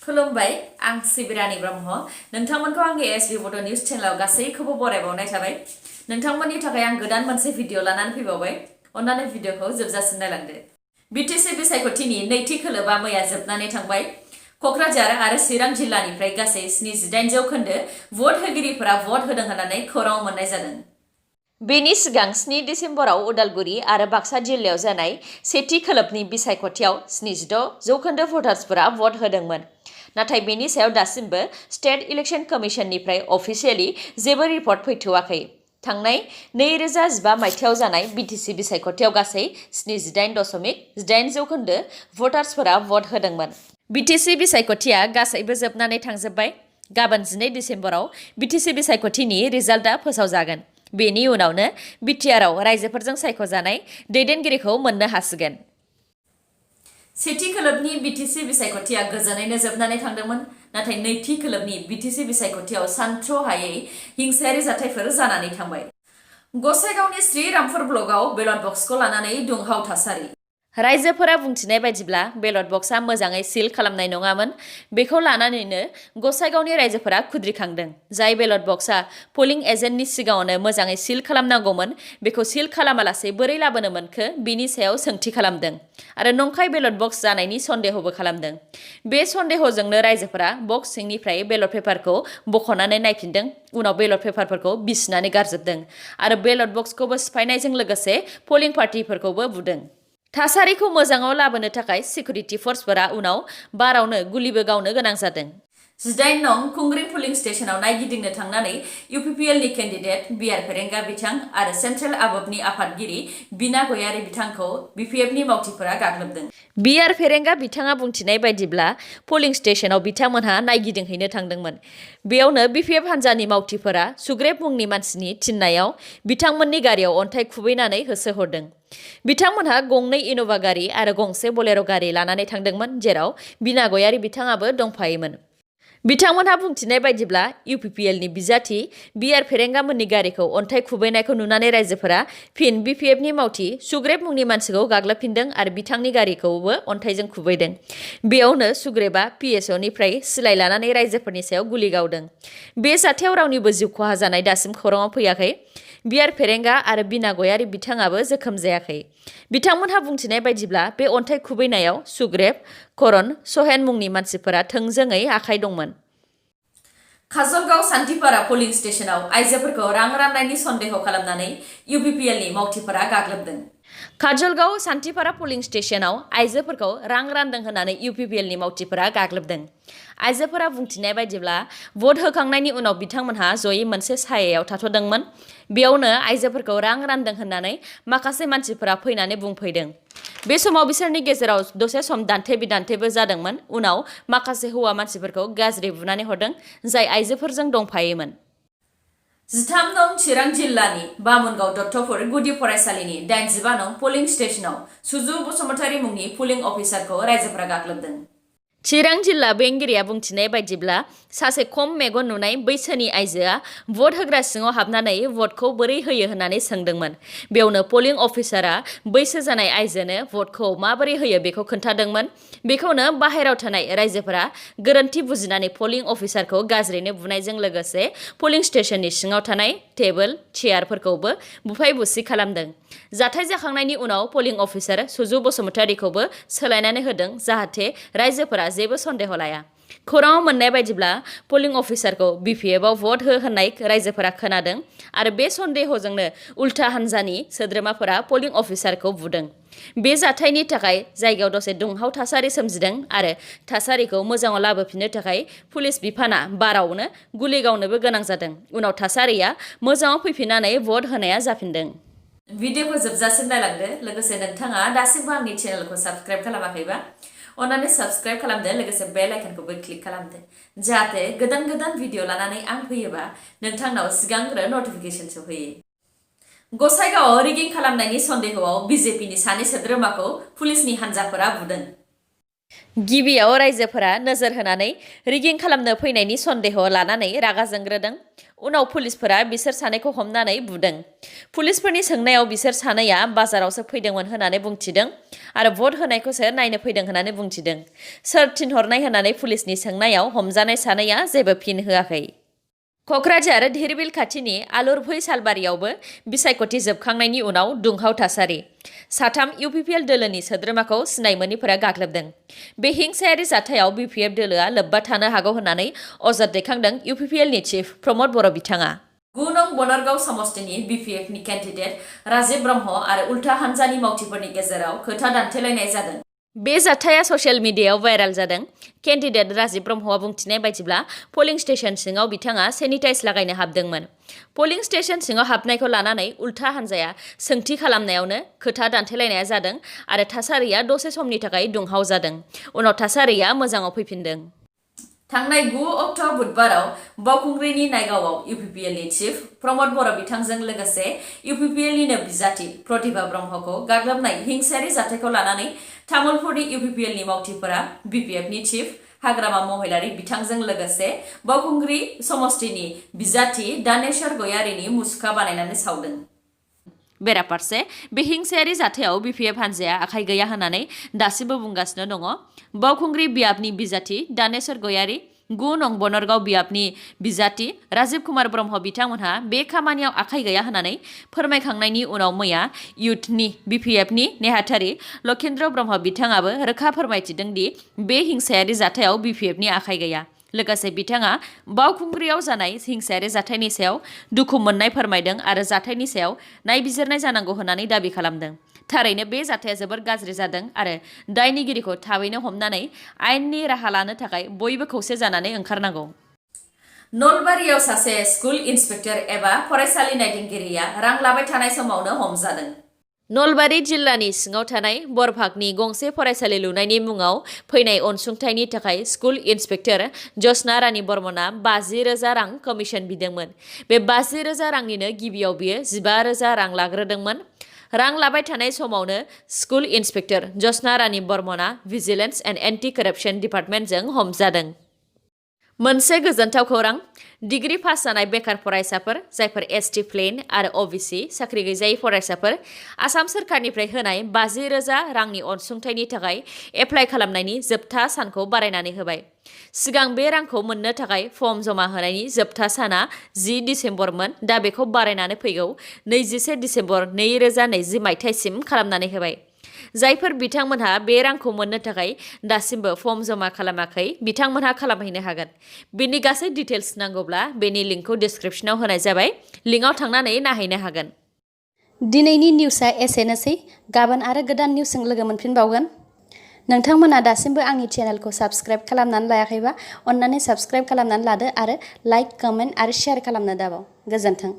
खुलुमबाय आं सिबिरानि ब्रह्म नोंथांमोनखौ आंनि sbbodonews चेनेलाव गासैखौबो बरायबावनाय थाबाय नोंथांमोननि थाखाय आं गोदान मोनसे भिडिअ लानानै फैबावबाय अन्नानै भिडिअखौ जोबजासिम नायलांदो BTC बिसायख'थिनि नैथि खोलोबा मैया जोबनानै थांबाय क'क्राझार आरो चिरां जिल्लानिफ्राय गासै 78 जौखोन्दो भट होगिरिफोरा भट होदों होननानै खौरां मोननाय जादों बेनि सिगां 7 डिसेम्बराव उदालगुरि आरो बाक्सा जिल्लायाव जानाय सेथि खोलोबनि बिसायख'थियाव 76 जौखोन्दो भटार्सफोरा भट होदोंमोन नाथाय बेनि सायाव दासिमबो स्टेट इलेक्शन कमिशननिफ्राय अफिसियेलि जेबो रिपर्ट फैथ'वाखै थांनाय 2015 मायथाइयाव जानाय BTC बिसायख'थियाव गासै 78.8 जौखोन्दो भटार्सफोरा भट होदोंमोन BTC बिसायख'थिया गासैबो जोबनानै थांजोब्बाय गाबोन 12 डिसेम्बराव BTC बिसायख'थिनि रिजाल्टआ फोसावजागोन बेनि उनावनो BTR आव रायजोफोरजों सायख'जानाय दैदेनगिरिखौ मोननो हासिगोन सेथि खोलोबनि BTC बिसायख'थिया गोजोनैनो जोबनानै थांदोंमोन नाथाय नैथि खोलोबनि BTC बिसायख'थियाव सानथ्र'हायै हिंसायारि जाथायफोर जानानै थांबाय गसाइगावनि श्रीरामपुर ब्लकआव बेलट बक्सखौ लानानै दुंहाव थासारि रायजोफोरा बुंथिनाय बायदिब्ला बेलट बक्सआ मोजाङै सिल खालामनाय नङामोन बेखौ लानानैनो गसाइगावनि रायजोफोरा खुद्रिखांदों जाय बेलट बक्सआ पोलिं एजेन्टनि सिगाङावनो मोजाङै सिल खालामनांगौमोन बेखौ सिल खालामालासे बोरै लाबोनो मोनखो बिनि सायाव सोंथि खालामदों आरो नंखाय बेलट बक्स जानायनि सन्देहबो खालामदों बे सन्देहजोंनो रायजोफोरा बक्स सिंनिफ्राय बेलट पेपारखौ बख'नानै नायफिनदों उनाव बेलट पेपारफोरखौ बिसिनानै गारजोबदों आरो बेलट बक्सखौबो सिफायनायजों लोगोसे पोलिं पार्टिफोरखौबो बुदों थासारिखौ मोजाङाव लाबोनो थाखाय सिकिउरिटि फोर्सफोरा उनाव बारावनो गुलिबो गावनो गोनां जादों 18 नं खुंग्रिं पुलिं स्टेशनाव नायगिदिंनो थांनानै UPPLनि केन्डिडेट BR फेरेंगा बिथां आरो सेन्ट्रेल आबोबनि आफादगिरि बिना गयारी बिथांखौ BPFनि मावथिफोरा गाग्लोबदों BR फेरेंगा बिथाङा बुंथिनाय बायदिब्ला पोलिं स्टेशनाव बिथांमोनहा नायगिदिंहैनो थांदोंमोन बेयावनो BPF हान्जानि मावथिफोरा सुग्रेब मुंनि मानसिनि थिननायाव बिथांमोननि गारियाव अन्थाइ खुबैनानै होसोहरदों बिथांमोनहा गंनै इन'भा गारि आरो गंसे बोलेर' गारि लानानै थांदोंमोन जेराव बिना गयारी बिथाङाबो दंफायोमोन बिथांमोनहा बुंथिनाय बायदिब्ला UPPLनि बिजाथि BR फेरेंगामोननि गारिखौ अन्थाइ खुबैनायखौ नुनानै रायजोफोरा फिन BPFनि मावथि सुग्रेब मुंनि मानसिखौ गाग्लोबफिनदों आरो बिथांनि गारिखौबो अन्थाइजों खुबैदों बेयावनो सुग्रेबा PSOनिफ्राय सिलाइ लानानै रायजोफोरनि सायाव गुलि गावदों बे जाथायाव रावनिबो जिउ खहा जानाय दासिम खौराङाव फैयाखै BR फेरेंगा आरो बिना गयारी बिथाङाबो जोखोम जायाखै बिथांमोनहा बुंथिनाय बायदिब्ला बे अन्थाइ खुबैनायाव सुग्रेब करन सहेन मुंनि मानसिफोरा थोंजोङै आखाइ दंमोन काजलगाव सान्थिपारा पोलिं स्टेशनाव आइजोफोरखौ रां राननायनि सन्देह खालामनानै UPPLनि मावथिफोरा गाग्लोबदों काजलगाव सान्थिपारा पोलिं स्टेशनाव आइजोफोरखौ रां रानदों होननानै UPPLनि मावथिफोरा गाग्लोबदों आइजोफोरा बुंथिनाय बायदिब्ला भट होखांनायनि उनाव बिथांमोनहा जयै मोनसे सायायाव थाथ'दोंमोन बेयावनो आइजोफोरखौ रां रानदों होननानै माखासे मानसिफोरा फैनानै बुंफैदों बे समाव बिसोरनि गेजेराव दसे सम दान्थे बिदान्थेबो जादोंमोन उनाव माखासे हौवा मानसिफोरखौ गाज्रि बुनानै हरदों जाय आइजोफोरजों दंफायोमोन 13 नं चिरां जिल्लानि बामुनगाव दत्तपुर गुदि फरायसालिनि 85 नं पोलिं स्टेशनाव सुजु बसुमतारी मुंनि पोलिं अफिसारखौ रायजोफोरा गाग्लोबदों चिरां जिल्ला बेंगिरिया बुंथिनाय बायदिब्ला सासे खम मेगन नुनाय बैसोनि आइजोआ भट होग्रा सिङाव हाबनानै भटखौ बोरै होयो होननानै सोंदोंमोन बेयावनो पोलिं अफिसारा बैसो जानाय आइजोनो भटखौ माबोरै होयो बेखौ खोन्थादोंमोन बेखौनो बाहेरायाव थानाय रायजोफोरा गोरोन्थि बुजिनानै पोलिं अफिसारखौ गाज्रिनो बुनायजों लोगोसे पोलिं स्टेशननि सिङाव थानाय टेबोल चेयारफोरखौबो बुफाय बुसि खालामदों जाथाय जाखांनायनि उनाव पोलिं अफिसार सुजु बसुमतारीखौबो सोलायनानै होदों जाहाथे रायजोफोरा जेबो सन्देह लाया खौराङाव मोननाय बायदिब्ला पोलिं अफिसारखौ BPFआव भट हो होननाय रायजोफोरा खोनादों आरो बे सन्देहजोंनो उल्था हान्जानि सोद्रोमाफोरा पोलिं अफिसारखौ बुदों बे जाथायनि थाखाय जायगायाव दसे दुंहाव थासारि सोमजिदों आरो थासारिखौ मोजाङाव लाबोफिननो थाखाय पुलिस बिफाना बारावनो गुलि गावनोबो गोनां जादों उनाव थासारिया मोजाङाव फैफिननानै भट होनाया जाफिनदों भिडिअखौ जोबजासिम नायलांदो लोगोसे नोंथाङा दासिमबो आंनि चेनेलखौ साबस्क्राइब खालामाखैबा अन्नानै साबस्क्राइब खालामदो लोगोसे बेल आइकनखौबो क्लिक खालामदो जाहाथे गोदान गोदान भिडिअ लानानै आं फैयोबा नोंथांनाव सिगांग्रो नटिफिकेसन सौफैयो गसाइगावआव रिगिं खालामनायनि सन्देहआव BJPनि सानै सोद्रोमाखौ पुलिसनि हान्जाफोरा बुदों गिबियाव रायजोफोरा नोजोर होनानै रिगिं खालामनो फैनायनि सन्देह लानानै रागा जोंग्रोदों उनाव पुलिसफोरा बिसोर सानैखौ हमनानै बुदों। पुलिसफोरनि सोंनायाव बिसोर सानैया बाजारावसो फैदोंमोन होननानै बुंथिदों आरो भट होनायखौसो नायनो फैदों होननानै बुंथिदों। सोर थिनहरनाय होननानै पुलिसनि सोंनायाव हमजानाय सानैया जेबो फिन होआखै। क'क्राझार धिरबिल खाथिनि आलुरभै सालबारियावबो बिसायख'थि जोबखांनायनि उनाव दुंहाव थासारि। साथाम इउपिपिएल दोलोनि सोद्रोमाखौ सिनाय मोनिफोरा गाग्लोबदों। बे हिंसायारि जाथायाव बिपिएफ दोलोआ लोब्बा थानो हागौ होननानै अजद दैखांदों इउपिपिएलनि चिफ प्रमद बर' बिथाङा। 9 नं बनरगाव समष्टिनि बिपिएफनि केन्डिडेट राजीब ब्रह्म आरो उल्था हान्जानि मावथिफोरनि गेजेराव खोथा दान्थेलायनाय जादों। बे जाथाया ससियेल मिडियायाव भाइरेल जादों। केन्डिडेट राजीब ब्रह्मआ बुंथिनाय बायदिब्ला पलिं स्टेशन सिङाव बिथाङा सेनिटाइज लागायनो हाबदोंमोन। पलिं स्टेशन सिङाव हाबनायखौ लानानै उल्था हान्जाया सोंथि खालामनायावनो खोथा दान्थेलायनाया जादों आरो थासारिया दसे समनि थाखाय दुंहाव जादों। उनाव थासारिया मोजाङाव फैफिनदों। थांनाय 9 अक्ट' बुधबाराव बावखुंग्रिनि नायगावआव इउपिपिएलनि चिफ प्रमद बर' बिथांजों लोगोसे इउपिपिएलनिनो बिजाथि प्रतिभा ब्रह्मखौ गाग्लोबनाय हिंसायारि जाथायखौ लानानै तामुलपुरनि इउपिपिएलनि मावथिफोरा बिपिएफनि चिफ हाग्रामा महिलारि बिथांजों लोगोसे बावखुंग्रि समष्टिनि बिजाथि दानेश्वर गयारिनि मुसुखा बानायनानै सावदों। बेराफारसे बे हिंसायारि जाथायाव बिपिएफ हान्जाया आखाइ गैया होननानै दासिमबो बुंगासिनो दङ। बावखुंग्रि बियाबनि बिजाथि दानेश्वर गयारि, 9 नं बनरगाव बियाबनि बिजाथि राजीब कुमार ब्रह्म बिथांमोनहा बे खामानियाव आखाइ गैया होननानै फोरमायखांनायनि उनाव मैया इउथनि बिपिएफनि नेहाथारि लकेन्द्र ब्रह्म बिथाङाबो रोखा फोरमायथिदों दि बे हिंसायारि जाथायाव बिपिएफनि आखाइ गैया। लोगोसे बिथाङा बावखुंग्रियाव जानाय हिंसायारि जाथायनि सायाव दुखु मोननाय फोरमायदों आरो जाथायनि सायाव नायबिजिरनाय जानांगौ होननानै दाबि खालामदों। थारैनो बे जाथाया जोबोर गाज्रि जादों आरो दायनिगिरिखौ थाबैनो हमनानै आयेननि राहा लानो थाखाय बयबो खौसे जानानै ओंखारनांगौ। नलबारियाव सासे स्कुल इन्सपेक्टर एबा फरायसालि नायदिंगिरिया रां लाबाय थानाय समावनो हमजादों। नलबारि जिल्लानि सिङाव थानाय बरभागनि गंसे फरायसालि लुनायनि मुङाव फैनाय अनसुंथाइनि थाखाय स्कुल इन्सपेक्टर जसना रानी बर्मनआ 50,000 रां कमिसन बिदोंमोन। बे 50,000 रांनिनो गिबियाव बियो 15,000 रां लाग्रोदोंमोन। रां लाबाय थानाय समावनो स्कुल इन्सपेक्टर जसना रानी बर्मनआ भिजिलेन्स एन्ड एन्टि कराप्सन डिपार्टमेन्टजों हमजादों। मोनसे गोजोनथाव खौरां, डिग्री पास जानाय बेकार फरायसाफोर जायफोर एसटि प्लेन आरो अबिसि साख्रि गैजायै फरायसाफोर आसाम सोरखारनिफ्राय होनाय 50,000 रांनि अनसुंथाइनि थाखाय एप्लाइ खालामनायनि जोबथा सानखौ बारायनानै होबाय। सिगां बे रांखौ मोननो थाखाय फर्म जमा होनायनि जोबथा साना 10 डिसेम्बरमोन। दा बेखौ बारायनानै फैगौ 21 डिसेम्बर 2020 मायथाइसिम खालामनानै होबाय। जायफोर बिथांमोनहा बे रांखौ मोननो थाखाय दासिमबो फर्म जमा खालामाखै बिथांमोनहा खालामहैनो हागोन। बेनि गासै डिटेल्स नांगौब्ला बेनि लिंकखौ डिस्क्रिप्शनाव होनाय जाबाय। लिंकआव थांनानै नायहैनो हागोन। दिनैनि निउसआ एसेनोसै। गाबोन आरो गोदान निउसजों लोगो मोनफिनबावगोन। नोंथांमोना दासिमबो आंनि चेनेलखौ साबस्क्राइब खालामनानै लायाखैबा अन्नानै साबस्क्राइब खालामनानै लादो आरो लाइक, कमेन्ट आरो शेयार खालामनो दाबाव। गोजोन्थों।